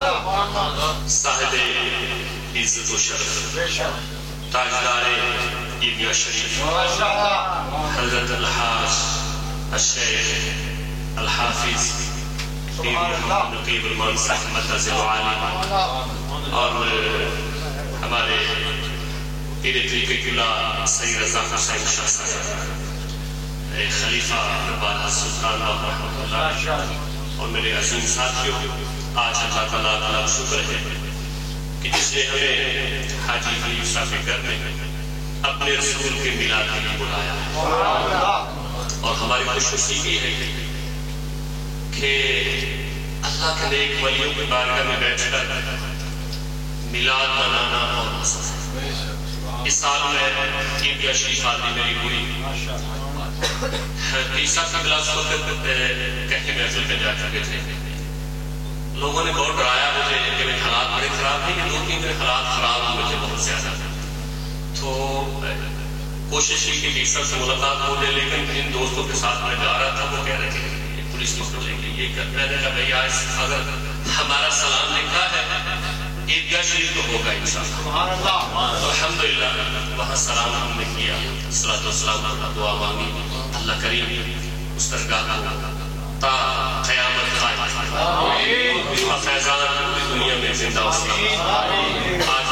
صاحب عزت و شرف تاجدار عیدگاہ شریف حضرت الحاج الشیخ الحافظ پیر محمد نقیب الرحمان صاحب مدرسہ عالی اور ہمارے پیر طریقہ کلا سید رضا حسین شاہ صاحب خلیفہ نواب سلطان رحمۃ اللہ اور میرے عظیم ساتھیوں، آج اللہ تعالیٰ کا شکر ہے کہ جس نے ہمیں حاجی خلیل صاحب کے گھر میں اپنے رسول کے میلاد کے لیے بلایا ہے، اور ہماری خوش نصیبی ہے کہ اللہ کے نیک ولیوں کی بارگاہ میں بیٹھ کر میلاد منانا اور مسئلہ اس سال میں عیدگاہ شریف آدمی میری ہوئی عیسیٰ کی کلاس کو کہیں محفل میں جا چکے تھے، لوگوں نے بہت ڈرایا مجھے کہ میرے حالات بڑے خراب نہیں، کہ 2-3 میرے حالات خراب ہوئے تھے بہت زیادہ، تو کوشش کی کہ عیسیٰ سے ملاقات ہو جائے، لیکن ان دوستوں کے ساتھ میں جا رہا تھا وہ کہہ رہے تھے کہ پولیس پکڑے گی، یہ کر میں نے کہا بھائی آج اگر ہمارا سلام لکھا ہے عیدگاہ شریف تو ہوگا انشاءاللہ۔ الحمدللہ وہاں سلام ہم نے کیا، صلاۃ والسلام پر دعا مانگی، اللہ کریم اس درگاہ کو تا قیامت قائم اس کا فیضان پوری دنیا میں زندہ آج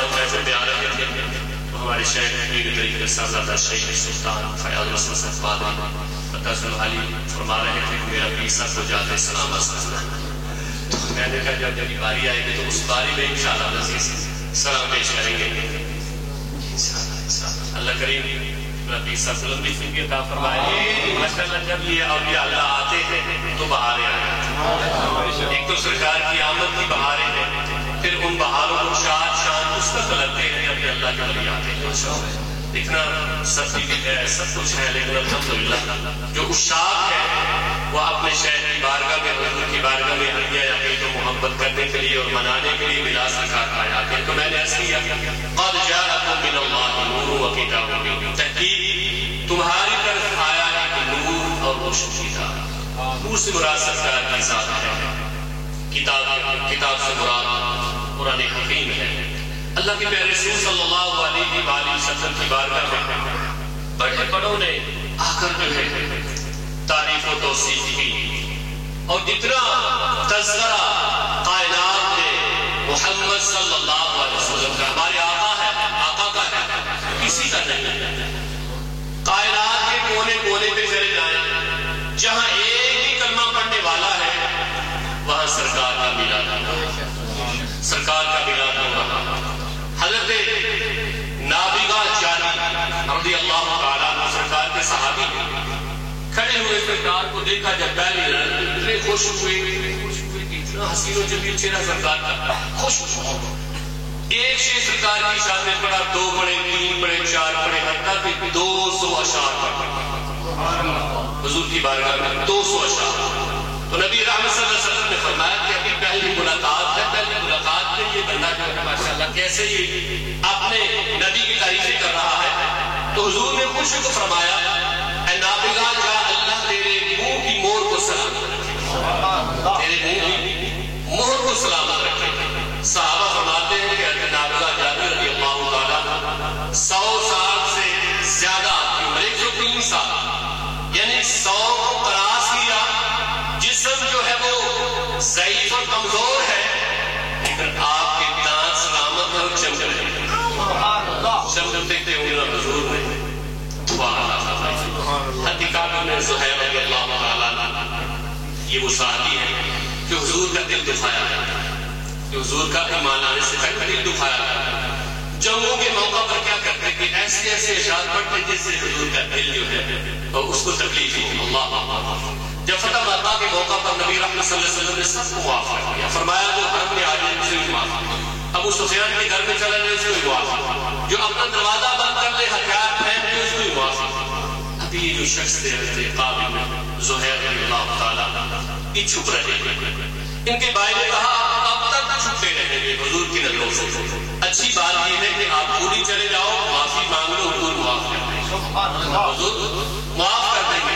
ہم ایسے پہ آ رہے تھے تو ہمارے شیخ پیر طریقہ صاحبزادہ شیخ سلطان فیاض حسن صاحب بادری مدرسہ عالی فرما رہے تھے کہ میرا عیسیٰ کو جاتے سلام عرض کرنا، تو میں نے کہا جب جب باری آئے گی تو اس باری میں انشاءاللہ عزیز سلام پیش کریں گے انشاءاللہ۔ اللہ کریم نبی صلی اللہ علیہ وسلم بھی فکر عطا فرمائے، ماشاءاللہ جب یہ اولیاء اللہ آتے ہیں تو بہاریں آتے ہیں، ایک تو سرکار کی آمد کی بہاریں ہیں، پھر ان بہاروں کو شان اس وقت لگتے ہیں جب یہ اللہ کے ولی آتے ہیں۔ اتنا سبزی بھی ہے سب کچھ ہے، لیکن الحمدللہ جو اشاق ہے وہ اپنے شہر کی بارگاہ میں حضور کی بارگاہ میں ہدیہ یا تو محبت کرنے کے لیے اور منانے کے لیے ملا سرکار پائے آتے ہیں۔ تو میں نے عرض کیا قد جاءکم من اللہ نور و کتاب مبین، تحقیق تمہاری طرف آیا ہے کہ نور اور روشن کتاب، نور سے مراد سرکار کی ذات ہے، کتاب سے مراد قرآن حکیم ہے۔ اللہ کے پیارے رسول صلی اللہ علیہ وآلہ وسلم کی بارگاہ میں بڑے بڑوں نے آ کر جو ہے تعریف و توصیف کی، اور جتنا تذکرہ کائنات میں محمد صلی اللہ علیہ وسلم کا، ہمارے آقا ہے، آقا کا ہے، کسی کا نہیں، کائنات کے کونے کونے پہ چلے جائیں جہاں ایک ہی کلمہ پڑھنے والا ہے وہاں سرکار کا میلاد ہوگا، سرکار کا میلاد ہوگا۔ حضرت نابغہ جانی رضی اللہ تعالیٰ عنہ سرکار کے صحابی کھڑے ہوئے سرکار کو دیکھا، جب پہلی اتنے خوش ہوئے کہ اتنا حسین و جمیل چہرہ سرکار کا، خوش ایک شیء سرکار کی شان میں پڑھا، 2 پڑھے، 3 پڑھے، 4 پڑھے، حتیٰ کہ 200 اشعار پڑھے حضور کی بارگاہ میں، 200 اشعار۔ تو نبی رحمت صلی اللہ علیہ وسلم نے فرمایا کہ ابھی پہلی ملاقات ہے، پہلی ملاقات میں یہ بندہ جو ہے ماشاءاللہ کیسے یہ اپنے نبی کی تعریفیں کر رہا ہے، تو حضور نے خوش کو فرمایا اے نابغہ جا، اللہ تیرے منہ کی مہر کو سلامت رکھے، تیرے منہ کی مہر کو سلامت رکھے۔ صحابہ فرماتے ہیں کہ حضرت نابغہ جابر رضی اللہ تعالیٰ 100 سال سے زیادہ عمر، 103 سال، یعنی 100 کو کراس کیا، جسم جو ہے وہ ضعیف اور کمزور ہے، لیکن آپ کے دانت سلامت اور چمک رہے ہیں، چمکتے ہوئے حضور نے حقیقت میں زہیر رضی اللہ تعالیٰ یہ وہ صحابی ہے کہ حضور کا دل دکھایا ہے، کہ حضور کا ایمان آنے سے پہلے دل دکھایا ہے۔ جنگوں کے موقع پر کیا کرتے کہ ایسے ایسے اشعار پڑھتے جس سے حضور کا دل جو ہے اور اس کو تکلیف ہو۔ اللہ جب فتح مکہ کے موقع پر نبی رحمت صلی اللہ علیہ وسلم نے سب کو معاف کر دیا، فرمایا جو حرم میں آ جائے اسے بھی معاف، ابو سفیان کے گھر میں چلا جائے اسے بھی معاف، جو اپنا دروازہ بند کر لے ہتھیار پھینک دے اس کو بھی معاف۔ ابھی یہ جو شخص تھے حضرت قابل زہیر رضی اللہ تعالیٰ یہ چھپ رہے ہیں، ان کے بھائی نے کہا اب تک چھپتے رہیں گے حضور کی نظروں سے، اچھی بات یہ ہے کہ آپ پوری چلے جاؤ، معافی مانگ لو، حضور معاف کر دیں گے، حضور معاف کر دیں گے۔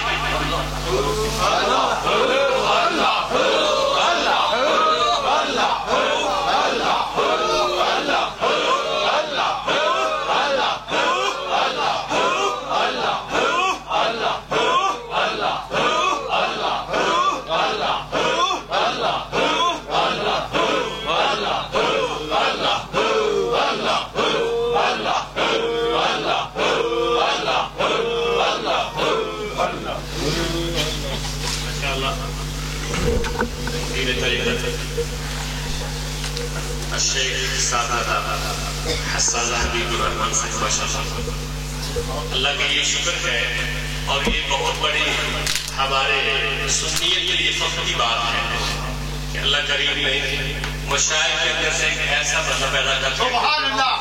الشیخ سادہ حسان حبیب الرحمن صاحب ماشاءاللہ، اللہ کا یہ شکر ہے اور یہ بہت بڑی ہمارے سنیت کے لیے فخر کی بات ہے کہ اللہ کریم نے مشاعر کے اندر سے ایک ایسا بندہ پیدا کر دیا، سبحان اللہ،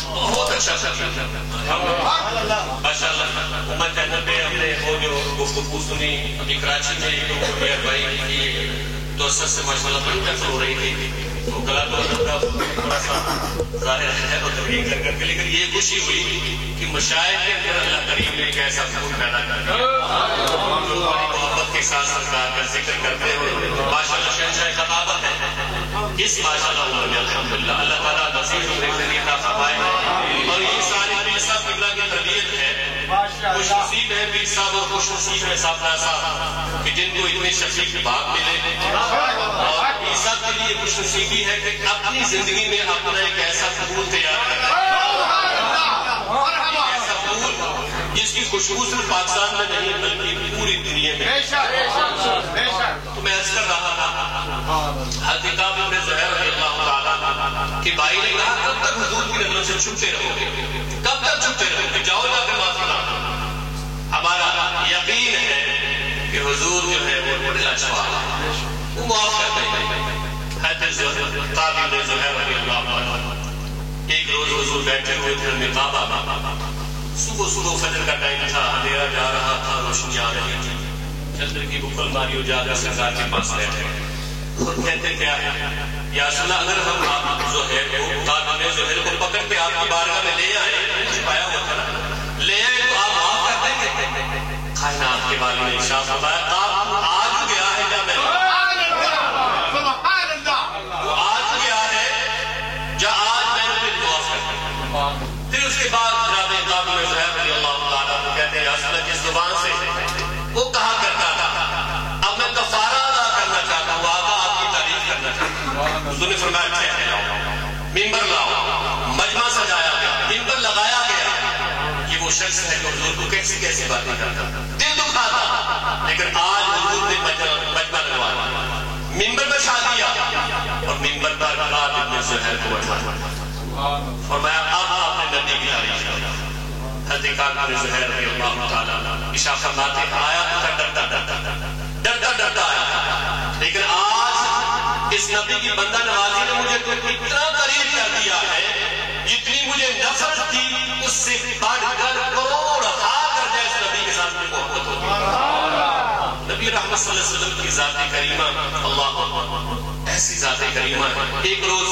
بہت اچھا ماشاء اللہ۔ امت جنت میں ہم نے وہ جو گفتگو سنی ابھی کراچی میں ایک بھائی کی دوست سے ماشاء اللہ بڑی نفر ہو رہی تھی، تو گلا کو تھوڑا سا ظاہر ہے اور تبلیغ کر کر کے، لیکن یہ خوشی ہوئی کہ مشاعر کے اندر اللہ کریم نے ایک ایسا پھول پیدا کر دیا جو بڑی محبت کے ساتھ سرکار کا ذکر کرتے ہوئے ماشاء اللہ شہنشاہ خطابت ہے اس ماشاء اللہ علیہ الحمدللہ، اللہ تعالیٰ نصیب زندگی عطا فرمائے۔ اور یہ ساری پیر صاحب قبلہ کی تربیت ہے، خوش نصیب ہے پیر صاحب اور خوش نصیب ہے صاحب صاحب کہ جن کو اتنے شفیق باغ ملے، اور پیر صاحب کے لیے خوش نصیبی ہے کہ اپنی زندگی میں اپنا ایک ایسا پھول تیار کرنا، ایسا پھول جس کی خوشبو صرف پاکستان میں نہیں بلکہ پوری دنیا میں۔ تو میں عرض کر رہا تھا حضرت کعب بن زہیر رضی اللہ تعالیٰ کہ بھائی نے کہا کب تک حضور کی نظروں سے چھپتے رہو گے، کب تک چھپتے رہو گے، جاؤ جا کے معافی مانگو۔ ہمارا یقین ہے کہ حضور جو ہے وہ بڑے اچھا وہ معاف کرتے ہیں۔ حضرت کعب بن زہیر رضی اللہ تعالیٰ ایک روز حضور بیٹھے ہوئے تھے نقابہ میں، صبح صبح فجر کا ٹائم تھا، اندھیرا جا رہا تھا، روشنی آ رہی تھی، چندر کی بکل ماری اجاگر سرکار کے پاس بیٹھے اور کہتے کیا ہے یا رسول اللہ، اگر ہم آپ زہیر کو کعب بن زہیر کو پکڑ کے آپ کی بارگاہ میں لے آئے، چھپایا ہوا تھا، لے آئے تو آپ معاف کر دیں گے؟ کائنات کے والی نے ارشاد فرمایا کعب آج گیا ہے جب میں وہ آج گیا ہے جب آج میں نے پھر معاف کر دیا۔ پھر اس کے بعد جناب کعب بن زہیر رضی اللہ تعالیٰ کو کہتے ہیں یا رسول اللہ جس زبان سے وہ کہا کرتا تھا اب میں کفارہ ادا کرنا چاہتا ہوں، آقا آپ کی تعریف کرنا چاہتا ہوں۔ حضور نے فرمایا ٹھہر لاؤ، ممبر لاؤ، مجمع سجایا گیا، ممبر لگایا گیا۔ یہ وہ شخص ہے جو حضور کو کیسی کیسی باتیں کرتا، دل دکھاتا، لیکن آج حضور نے مجمع لگوایا، ممبر بچھا دیا اور ممبر پر کعب بن زہیر کو بٹھایا، فرمایا اب آپ نے نبی کی تعریف کرنا۔ حضرت کعب بن زہیر رضی اللہ تعالیٰ عشاء فرماتے آیا تو ڈرتا آیا، لیکن آج اس نبی کی بندہ نوازی نے مجھے اتنا قریب کر دیا ہے، جتنی مجھے نفرت تھی اس سے بڑھ کر کروڑ ہاتھ درجہ اس نبی کے ساتھ محبت ہوتی ہے۔ نبی رحمت صلی اللہ علیہ وسلم کی ذات کریمہ، اللہ ایسی ذات کریمہ ہے۔ ایک روز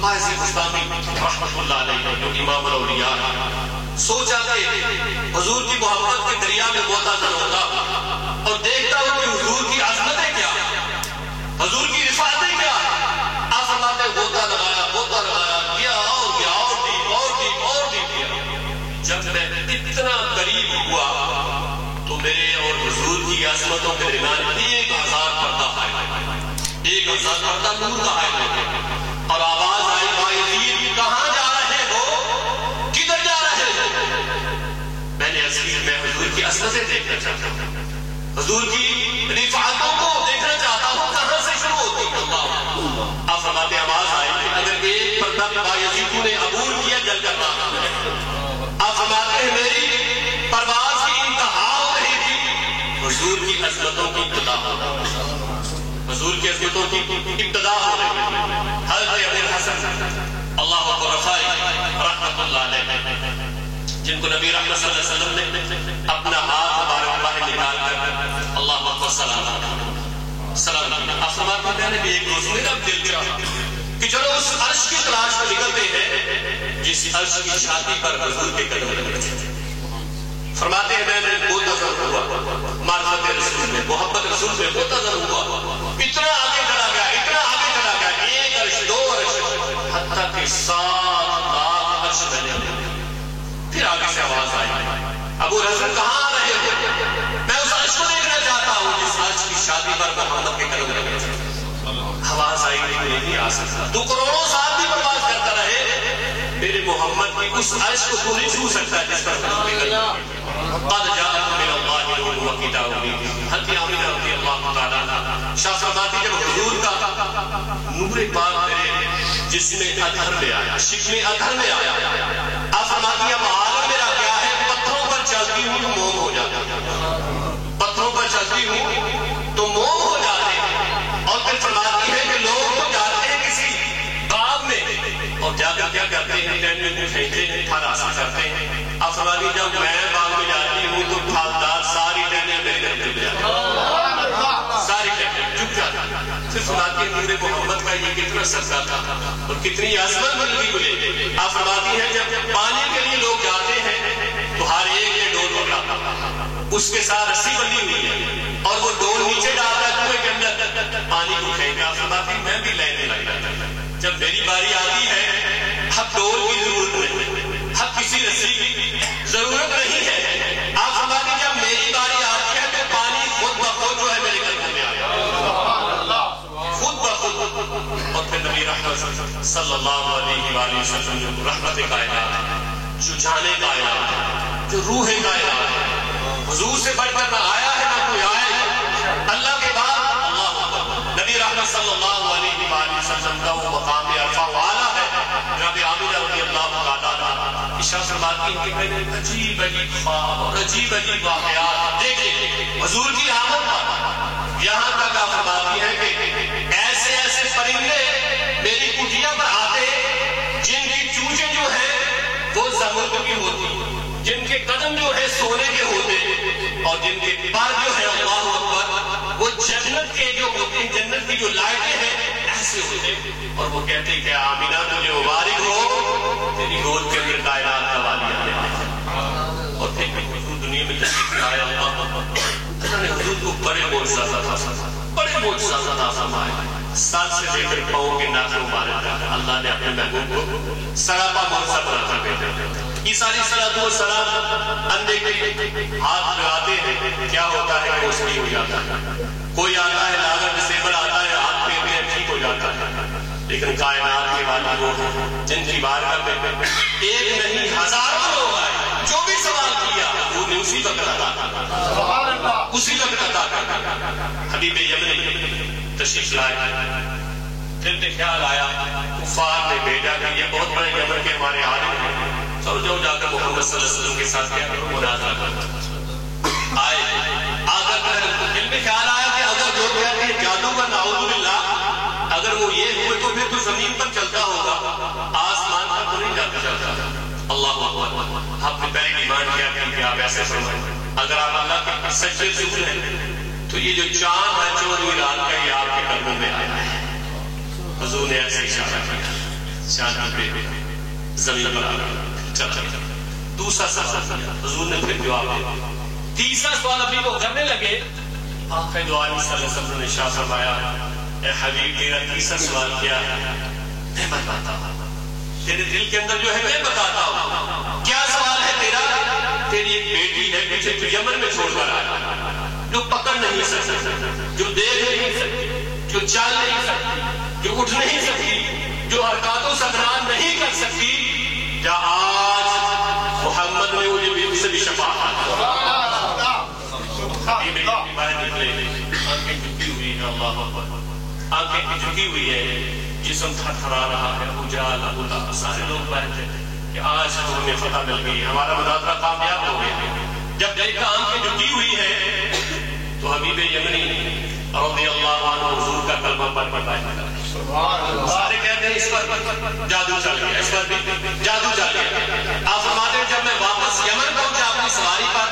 قاضی بستامی رحمت اللہ علیہ جو امام الاولیاء سوچا کہ حضور کی محبت کے دریا میں غوطہ زن ہوگا اور دیکھتا ہوں کہ حضور کی عظمتیں کیا، حضور کی رفاعتیں کیا۔ آپ فرماتے غوطہ لگایا کیا اور ڈیپ کیا۔ جب میں اتنا قریب ہوا تو میرے اور حضور کی عظمتوں کے درمیان 1000 پردہ حائل، 1000 پردہ نور کا حائل ہو گیا اور آواز آئی بایزید کہاں جا رہے ہو، کدھر جا رہے ہو؟ میں نے عزیز میں حضور کی عظمتیں دیکھنا چاہتا ہوں، حضور کی رفعتوں کو دیکھنا چاہتا ہوں، کہاں سے شروع ہوتی ہے؟ آپ فرماتے آواز آئی کہ اگر ایک پردہ بایزید نے عبور کیا جل کر رہا ہے۔ آپ فرماتے ہیں میری پرواز کی انتہا ہو رہی تھی، حضور کی عظمتوں کی ابتدا ہو رہی تھی، حضور کی عظمتوں کی ابتدا ہو رہی تھی۔ حضرت ابو الحسن اللہ کو رفائی رحمت اللہ علیہ جن کو نبی رحمت صلی اللہ علیہ وسلم نے اپنا ہاتھ مبارک باہر نکال کر اللہ کو سلام آپ فرماتے ہیں کہ ایک روز میرا دل چاہا کہ چلو اس عرش کی تلاش میں نکلتے ہیں جس عرش کی چھاتی پر حضور کے قدم لگے۔ فرماتے ہیں میں نے بہت نظر ہوا معرفت رسول میں، محبت رسول میں بہت نظر ہوا، اتنا آگے چلا گیا، ایک عرش، 2 عرش، حتیٰ کہ 7 لاکھ عرش میں نے۔ پھر آگے سے آواز آئی ابو الحسن کہاں آ رہے ہو؟ میں اس عرش کو دیکھنا چاہتا ہوں جس عرش کی شادی پر محمد کے قدم لگے۔ آواز آئی کہ نہیں آ سکتا، تو کروڑوں سال بھی پرواز کرتا رہے، میرے محمد کی اس عرش کو تو نہیں چھو سکتا جس پر قدم لگے۔ قد جاءکم من اللہ نور و کتاب مبین۔ حضرت آمنہ رضی اللہ تعالیٰ شاہ فرماتی جب حضور کا نور پاک میرے جس میں ادھر میں آیا، شکم ادھر میں آیا. آپ فرماتی ہیں اب عالم میرا کیا ہے، پتھروں پر چلتی ہوں تو موم ہو جاتی ہے، پتھروں پر چلتی ہوں تو موم ہو جاتے ہیں. اور پھر فرماتی ہے کہ لوگ تو جاتے ہیں کسی باغ میں اور جا کر کیا کرتے ہیں، ٹینٹ میں کھینچتے ہیں، پھل حاصل کرتے ہیں. آپ فرماتی ہیں جب میں باغ میں جاتی ہوں تو پھلدار ساری ٹینٹیں میرے گھر پہ جاتی ہیں، ساری ٹینٹیں چپ جاتی ہیں. پھر فرماتی ہیں نور محمد کا یہ کتنا صدقہ تھا اور کتنی عظمت ملتی مجھے. آپ فرماتی ہیں جب پانی کے لیے لوگ جاتے ہیں تو ہر ایک نے ڈول پکڑا، اس کے ساتھ رسی بندھی ہوئی ہے اور وہ ڈول نیچے ڈالتا ہے کنویں کے اندر پانی کو پھینکا. آپ فرماتی ہیں میں بھی لینے لگ جاتا ہوں. جب میری باری آتی ہے اب ڈول کی ضرورت نہیں، اب کسی رسی کی ضرورت نہیں ہے. آپ فرماتی ہیں جب میری باری آتی ہے تو پانی خود بخود جو ہے میرے گھر میں آیا، خود بخود. اور پھر نبی رحمت صلی اللہ علیہ وآلہ وسلم جو رحمت کائنات، جو جان کائنات، جو روح کائنات، حضور سے بڑھ کر نہ آیا ہے نہ کوئی آئے گا اللہ کے بعد. اللہ اکبر. نبی رحمت صلی اللہ علیہ وآلہ وسلم کا وہ مقام عرفہ والا ہے. جناب عامر رضی اللہ تعالیٰ عنہ عائشہ فرماتی ہیں کہ میں نے عجیب عجیب خواب اور عجیب عجیب واقعات دیکھے حضور کی آمد پر. یہاں تک آپ فرماتی ہیں کہ ایسے ایسے پرندے میری کٹھیاں پر آتے جن کی چونچیں جو ہیں وہ زمرد کی ہوتی، جن کے قدم جو ہے سونے کے ہوتے اور جن کے پر جو ہے اللہ اکبر وہ جنت کے جو ہوتے ہیں، جنت کی جو لائٹیں ہیں ایسے ہوتے. اور وہ کہتے کہ آمینہ تجھے مبارک ہو، تیری گود کے اندر کائنات کا والی آنے والا. اور پھر حضور دنیا میں تشریف لائے. اللہ نے حضور کو بڑے معجزات عطا فرمائے، بڑے معجزات عطا فرمائے. سر سے لے کر پاؤں کے ناخن مبارک تک اللہ نے اپنے محبوب کو سراپا معجزہ بنا کر بھیجا. عیسیٰ علیہ السلام اندھے کے ہاتھ لگاتے ہیں، کیا ہوتا ہے کہ اس کی ہو جاتا ہے. کوئی آتا ہے لاغر ڈسیبل آتا ہے، ہاتھ پھیرتے ہیں ٹھیک ہو جاتا ہے. لیکن کائنات کے والی وہ جن کی بارگاہ میں ایک نہیں ہزاروں لوگ آئے، جو بھی سوال کیا وہ نے اسی وقت عطا کیا، اسی وقت عطا کیا. حبیب یمنی تشریف لائے. دل میں خیال آیا، کفار نے بھیجا کہ یہ بہت بڑے یمن کے ہمارے عالم ہیں، چلو جاؤ جا کر محمد صلی اللہ علیہ وسلم کے ساتھ کیا کرو مناظرہ کرو. آئے آ کر دل میں خیال آیا کہ اگر جو کہتے ہیں جادو کا نعوذ باللہ، اگر وہ یہ ہوئے تو پھر تو زمین پر چلتا ہوگا، آسمان پر تو نہیں جاتا چلتا. اللہ اکبر. آپ نے پہلی ڈیمانڈ کیا کہ آپ ایسے فرمائیں اگر آپ اللہ کے سچے رسول ہیں تو یہ جو چاند ہے 14ویں رات کا یہ آپ کے قلبوں میں آیا ہے. حضور نے ایسے اشارہ کیا، چاند پہ زمین پر آیا چل. دوسرا سوال کیا، حضور نے پھر جواب دیا. تیسرا سوال ابھی وہ کرنے لگے، آخر دو عالم صلی اللہ علیہ وسلم نے ارشاد فرمایا اے حبیب تیرا تیسرا سوال کیا ہے؟ میں بتاتا ہوں. تیرے دل کے اندر جو ہے میں بتاتا ہوں. کیا سوال ہے تیرا؟ تیری ایک بیٹی ہے پیچھے تو یمن میں چھوڑ کر آیا، جو پکڑ نہیں سکتی، جو دیکھ نہیں سکتی، جو چل نہیں سکتی، جو اٹھ نہیں سکتی، جو حرکات و سکنات نہیں کر سکتی. جا آج محمد نے مجھے سے بھی شفاعت باہر نکلے، آنکھیں جھکی ہوئی ہیں. اللہ اکبر. آنکھیں جھکی ہوئی ہے، جسم تھر تھرا رہا ہے. اجالا اللہ سارے لوگ بیٹھے کہ آج تو ہمیں فتح مل گئی، ہمارا مناظرہ کامیاب ہو گیا. جب دیکھا آنکھیں جھکی ہوئی ہے تو حبیب یمنی رضی اللہ عنہ حضور کا کلمہ پڑھ پڑھائے. سارے کہتے ہیں اس پر جادو چل گیا، اس پر بھی جادو چل گیا. آپ فرماتے ہیں جب میں واپس یمن پہنچا اپنی سواری پر،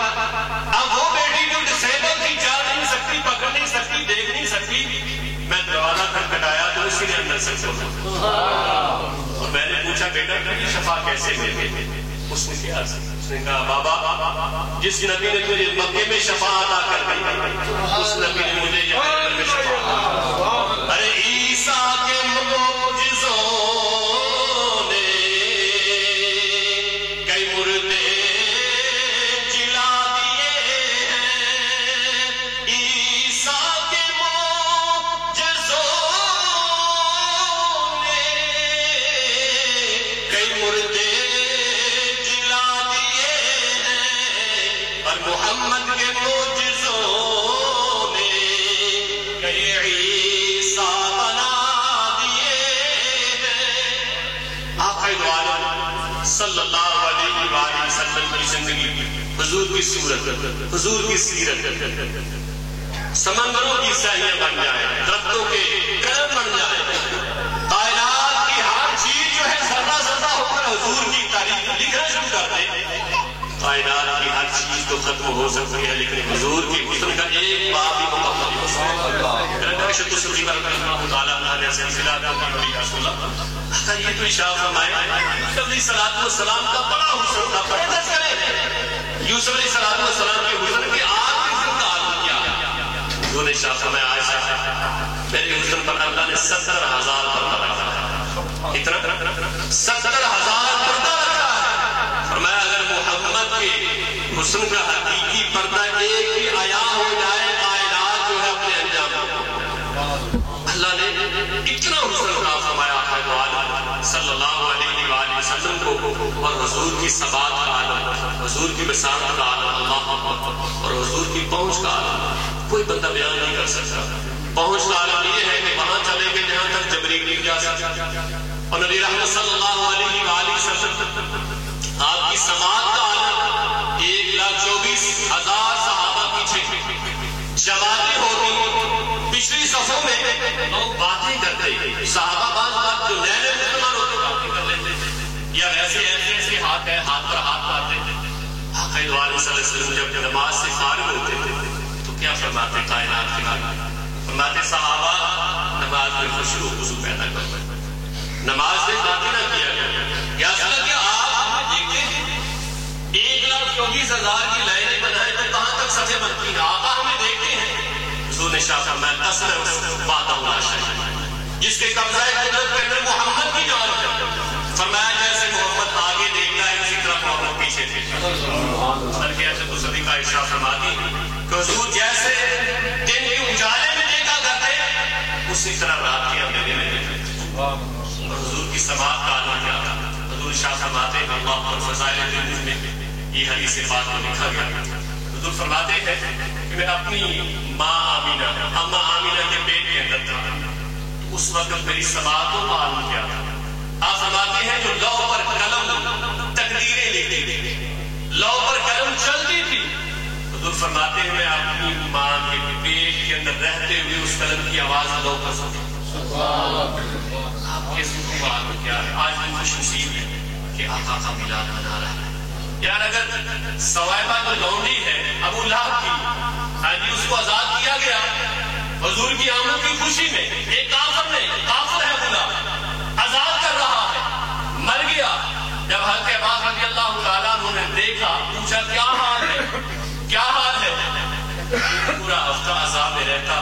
اب وہ بیٹی جو ڈسیبل تھی، چل نہیں سکتی، پکڑ نہیں سکتی، دیکھ نہیں سکتی، میں دروازہ کھٹکھٹایا تو اسی نے اندر سے کھولا اور میں نے پوچھا بیٹا یہ شفا کیسے ملی؟ اس نے کیا؟ اس نے کہا بابا جس نبی نے تجھے مکے میں شفا عطا کر دی اس نبی نے مجھے یمن میں شفا عطا. ارے عیسیٰ کے معجزوں نے کئی مردے جلا دیے ہیں. عیسیٰ کے معجزوں نے کئی مردے جلا دیے ہیں اور محمد کے معجزوں نے کئی عیسیٰ بنا دیے ہیں. صلی اللہ علیہ وآلہ وسلم کی زندگی، حضور کی صورت، حضور کی سیرت سمندروں کی سیاحیاں بن جائیں، درختوں کے قلم بن جائیں، کائنات کی ہر چیز جو ہے ذرہ ذرہ ہو کر حضور کی تعریف لکھنا شروع کر دے. کائنات کی ہر چیز تو ختم ہو سکتی ہے لیکن حضور کی حسن کا ایک باب بھی مکمل ہو سکتا ہے. شد الصدیق اللہ تعالیٰ علیہ یہ تو اشارہ فرمائے علیہ السلام کا بڑا حسن تھا. پردہ کریں یوسف علیہ السلام کے حسن کی آگ حسن کا عالم کیا. جو نے اشارہ فرمایا عائشہ میرے حسن پر اللہ نے 70,000 پردہ رکھا ہے. اتنا 70,000 پردہ رکھا ہے. فرمایا اگر محمد کے حسن کا حقیقی پردہ ایک ہی عیاں ہو جائے کائنات جو ہے اپنے انجام اللہ نے اتنا حسن عطا فرمایا صلی اللہ علیہ وآلہ وسلم کو اور حضور کی ثبات کا عالم، حضور کی بصارت کا عالم اللہ اور حضور کی پہنچ کا عالم کوئی بندہ بیان نہیں کر سکتا. پہنچ کا عالم یہ ہے کہ وہاں چلے گئے جہاں تک جبریل نہیں جا سکتا. اور نبی رحمت صلی اللہ علیہ وآلہ وسلم آپ کی سماعت کا عالم 1,24,000 صحابہ پیچھے جماعتیں ہوتی، پچھلی صفوں میں لوگ باتیں کرتے، صحابہ بعض جو نئے نئے مسلمان ہوتے باتیں کر لیتے یا ویسے ایسے ہاتھ ہے ہاتھ پر ہاتھ مارتے. آقا صلی اللہ علیہ وسلم جب نماز سے فارغ ہوتے تھے تو کیا فرماتے کائنات کے بارے فرماتے صحابہ نماز میں خشوع و خضوع پیدا کرتے. نماز سے باتیں نہ کیا گیا یا اصل کہ آپ دیکھتے ہیں 1,24,000 کی لائنیں بنائے تو کہاں تک صفیں بنتی ہیں. آقا ہمیں دیکھتے ہیں حضور نے شاہ فرمایا تصرف بات اللہ شاہ جس کے قبضہ قدرت کے اندر محمد کی جان ہے. فرمایا جیسے محمد آگے دیکھتا ہے اسی طرح محمد پیچھے دیکھتا ہے. ایسے تو سبھی کا ارشاد فرماتی کہ حضور جیسے دن کے اجالے میں دیکھا کرتے اسی طرح رات کے اندھیرے میں دیکھتے. اور حضور کی سماعت کا عالم کیا تھا. حضور شاہ فرماتے ہیں اللہ اور فضائل دین میں یہ حدیث پاک میں لکھا گیا. حضور فرماتے ہیں کہ میں اپنی ماں آمینہ اما آمینہ کے پیٹ کے اندر تھا اس وقت میری سماعتوں کا عالم کیا تھا. آپ فرماتے ہیں جو لوح پر قلم تقدیریں لکھتی تھی، لوح پر قلم چلتی تھی. حضور فرماتے ہیں میں اپنی ماں کے پیٹ کے اندر رہتے ہوئے اس قلم کی آواز لوح پر سنتا. آپ کے سکون کا عالم کیا ہے. آج بھی خوش نصیب ہے کہ آقا کا میلاد منا رہا ہے. یار اگر سوائبہ جو لونڈی ہے ابو لہب کی اس کو آزاد کیا گیا حضور کی آمد کی خوشی میں، ایک کافر ہے ابو لہب آزاد کر رہا ہے، مر گیا. جب حضرت عباس رضی اللہ تعالیٰ عنہ نے دیکھا پوچھا کیا حال ہے کیا حال ہے. پورا ہفتہ عذاب میں رہتا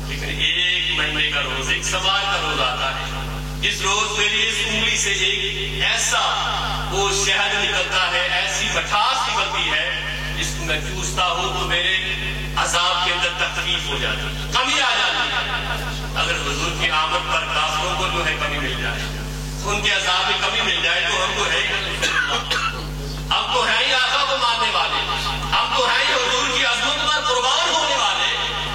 لیکن ایک مہینے کا روز ایک سوال کا روز آتا ہے اس روز میری اس انگلی سے ایک ایسا وہ شہد نکلتا ہے ایسی مٹھاس نکلتی ہے جس کو میں چوستا ہوں تو میرے عذاب کے اندر تخفیف ہو جاتی ہے، کمی آ جاتی ہے. اگر حضور کی آمد پر کافروں کو جو ہے کمی مل جائے ان کے عذاب میں کمی مل جائے تو ہم تو ہے ہم تو ہیں ہی آقا کو ماننے والے، ہم تو ہیں ہی حضور کی عظمت پر قربان ہونے والے.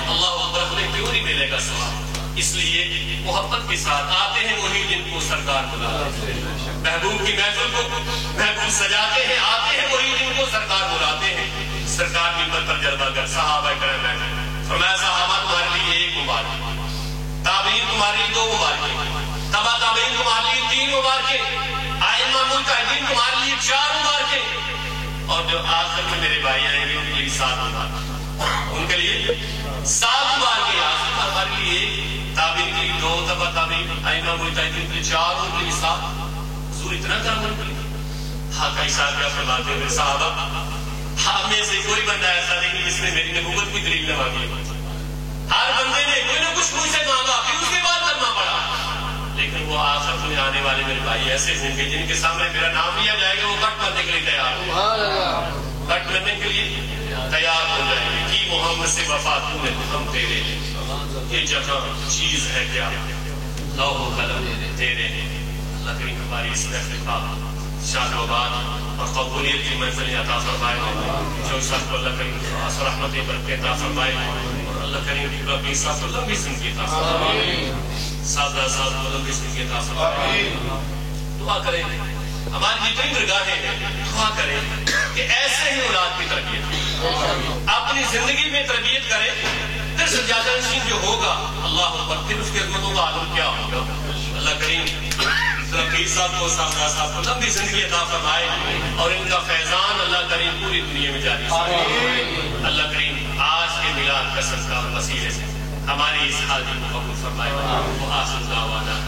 اللہ اکبر ہمیں کیوں نہیں ملے گا ثواب. اس لیے محبت کے ساتھ آتے ہیں وہی جن کو سرکار بلاتے ہیں. محبوب کی محفل کو محبوب سجاتے ہیں آتے ہیں وہی جن کو سرکار بلاتے ہیں. سرکار منبر پر جلوہ گر صحابہ کرام ہیں. فرمایا صحابہ تمہارے لیے ایک مبارک، تابعین تمہارے لیے 2 مبارکیں، تبع تابعین تمہارے لیے 3 مبارکیں، ائمہ مجتہدین تمہارے لیے 4 مبارکیں، اور جو آخر میں میرے بھائی آئیں گے ان کے لیے 7 مبارکیں. ان کے لیے 7 مبارکیں آخر ہمارے لیے تابعین کے لیے 2، تبع تابعین ائمہ مجتہدین کے لیے 4، ان کے لیے 7. حضور اتنا کام کرتے ہیں. حقائی صاحب کیا فرماتے ہوئے صحابہ ہم میں سے کوئی بندہ ایسا نہیں جس نے میری نبوت کی دلیل نہ مانگی. ہر بندے نے کوئی نہ کچھ مجھ سے مانگا پھر اس کے بعد کرنا پڑا. لیکن وہ آخر میں آنے والے میرے بھائی ایسے ہوں گے جن کے سامنے میرا نام لیا جائے گا وہ کٹ کرنے کے لیے تیار ہو، کٹ کرنے کے لیے تیار ہو جائیں گے. کی محمد سے وفا تو نے ہم تیرے یہ جگہ چیز ہے کیا لوح و قلم تیرے. اللہ کریم ہماری اس افتخار شان و بات اور قبولیت کی منزل عطا فرمائے. جو سب کو اللہ کریم رحمت برکت عطا فرمائے اور اللہ کریم کی ربی صاحب لمبی زندگی عطا فرمائے. سادہ سادہ لمبی زندگی عطا فرمائے. دعا کریں ہماری جتنی درگاہیں ہیں دعا کریں کہ ایسے ہی اولاد کی تربیت اپنی زندگی میں تربیت کریں. پھر سجادہ نشین جو ہوگا اللہ اکبر، پھر اس کی عظمتوں کا عالم کیا ہوگا. اللہ کریم رفیع صاحب کو، سامدہ صاحب کو لمبی زندگی عطا فرمائے اور ان کا فیضان اللہ کریم پوری دنیا میں جاری فرمائے. اللہ کریم آج کے میلاد کا صدقہ اور وسیلے سے ہماری اس حاضری کو قبول فرمائے. وآخر دعوانا